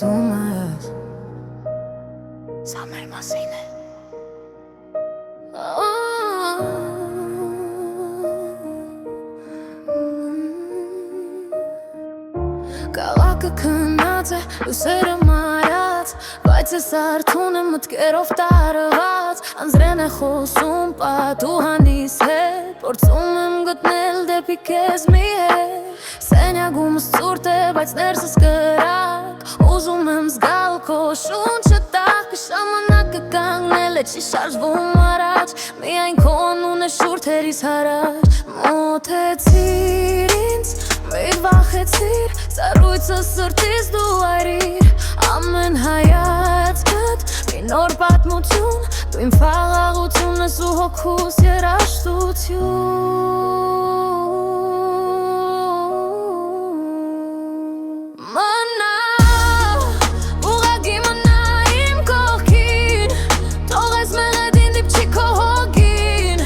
խոսում ես, սա մեր մասին է։ Քաղաքը քնած է, լույսերը մարած, բայց ես արթուն եմ մտքերով տարված, անձրեն է խոսում պատուհանիս հետ, փորձում եմ գտնել դեպի քեզ մի հետ, սենյակումս ցուրտ է, բայց ներսս կրակ, ուզում եմ զգալ քո շունչը տակ, ժամանակը կանգնել է, չի շարժվում առաջ, միայն քո անունն է շուրթերիս հարած, մոտեցիր ինձ, մի վախեցիր, սառույցը սրտիս դու այրիր, ամեն հայացքդ մի նոր պատմություն, դու իմ խաղաղությունն ես ու հոգուս երաժշտություն։ Մնա, ուղղակի մնա իմ կողքին, թողես մեղեդին դիպչի քո հոգին,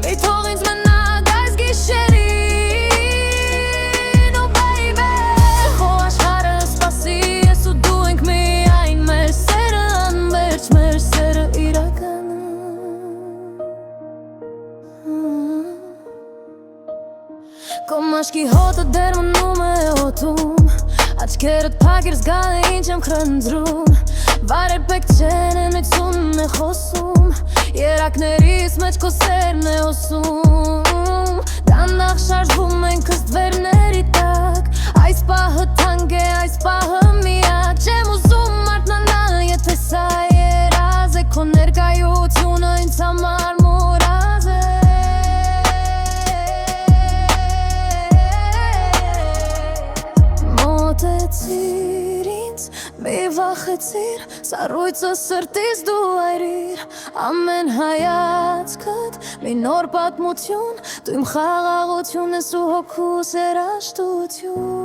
մի թող ինձ մնաք այս գիշերին, oh baby, քո աշխարհը սպասի, ես ու դու ենք միայն, մեր սերը անվերջ, մեր սերը իրական։ Քո մաշկի հոտը դեռ մնում է օդում, աչքերդ փակ էր զգալ է ինչ եմ խնդրում, վարեր պեք չեն ընությունն է խոսում, երակներիս մեջ քո սերն է հոսում, դանդաղ շարժվում ենք ըստ դվերների տակ, այս պահը թանկ է, այս պահը միակ, չեմ ուզում արթնանալ, եթե սա երազ է, քո ներկայությունը ինձ համար մուրազ է։ Մոտեցիր ինձ, մի վախեցիր, սառույցը սրտիս դու այրիր, ամեն հայացքդ մի նոր պատմություն, դու իմ խաղաղությունն ես ու հոգուս երաժշտություն։